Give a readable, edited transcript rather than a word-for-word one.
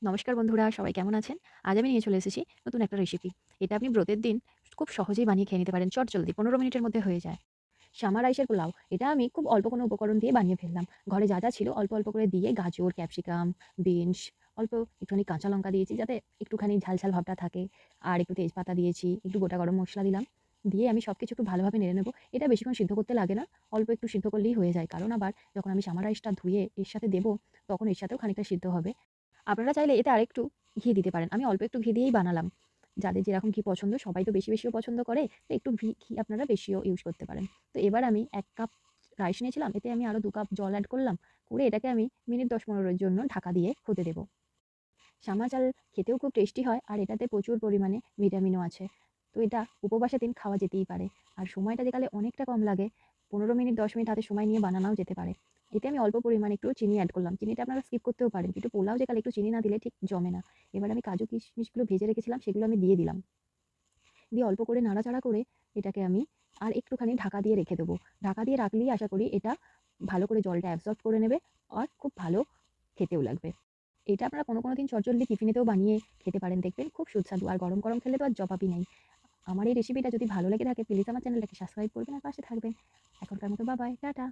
নমস্কার বন্ধুরা, সবাই কেমন আছেন? আজ আমি নিয়ে চলে এসেছি নতুন একটা রেসিপি। এটা আপনি ব্রতের দিন খুব সহজেই বানিয়ে খেয়ে নিতে পারেন চটজলদি ১৫ মিনিটের মধ্যে হয়ে যায়। সামা রাইসের পোলাও। এটা আমি খুব অল্প কোনো উপকরণ দিয়ে বানিয়ে ফেললাম। ঘরে যা ছিল অল্প, অল্প করে দিয়ে গাজর, ক্যাপসিকাম, বিনস, অল্প একটুখানি কাঁচা লঙ্কা দিয়েছি যাতে একটুখানি ঝাল, ঝাল ভাবটা থাকে। আর একটু তেজপাতা দিয়েছি, একটু গোটা গরম মসলা দিলাম। দিয়ে আমি সবকিছু একটু ভালোভাবে নেড়ে নেব। এটা বেশিক্ষণ সিদ্ধ করতে লাগে না। অল্প একটু সিদ্ধ করলেই হয়ে যায়। কারণ আবার যখন আমি সামা রাইসটা ধুয়ে এর সাথে দেব, তখন এর সাথেও খানিকটা সিদ্ধ হবে। আপনারা চাইলে এতে আরেকটু ঘি দিতে পারেন। আমি অল্প একটু ঘি দিয়েই বানালাম। যাদের যেরকম ঘি পছন্দ, সবাই তো বেশি, বেশিও পছন্দ করে। তো একটু ঘি আপনারা বেশিও ইউজ করতে পারেন। তো এবার আমি ১ কাপ রাইস নিয়েছিলাম। এতে আমি আরও ২ কাপ জল এড করলাম। করে এটাকে আমি মিনিট ১০-১৫ এর জন্য ঢাকা দিয়ে হতে দেব। সামা চাল খেতেও খুব টেস্টি হয় আর এটাতে প্রচুর পরিমাণে ভিটামিনও আছে। তো এটা উপবাসের দিন খাওয়া যেতেই পারে। আর সময়টা যেকালে অনেকটা কম লাগে, ১৫ মিনিট ১০ মিনিট হাতে সময় নিয়ে বানানোও যেতে পারে। এতে আমি অল্প পরিমাণে একটু চিনি এড করলাম। চিনিটা আপনারা স্কিপ করতেও পারেন। কিন্তু পোলাও যেকালে একটু চিনি না দিলে ঠিক জমে না। এবার আমি কাজু কিশমিশগুলো ভেজে রেখেছিলাম, সেগুলো আমি দিয়ে দিলাম। দিয়ে অল্প করে নাড়াচাড়া করে এটাকে আমি আর একটুখানি ঢাকা দিয়ে রেখে দেবো। ঢাকা দিয়ে রাখলেই আশা করি এটা ভালো করে জলটা অ্যাবজর্ব করে নেবে আর খুব ভালো খেতেও লাগবে। এটা আপনারা কোনো দিন চটজলদি টিফিনেতেও বানিয়ে খেতে পারেন, দেখবেন খুব সুস্বাদু। আর গরম, গরম খেলে তো আর জবাবই নাই। আমার এই রেসিপিটা যদি ভালো লেগে থাকে প্লিজ আমার চ্যানেলটাকে সাবস্ক্রাইব করবেন আর পাশে থাকবেন। এখনকার মতো বাই বাই, টাটা।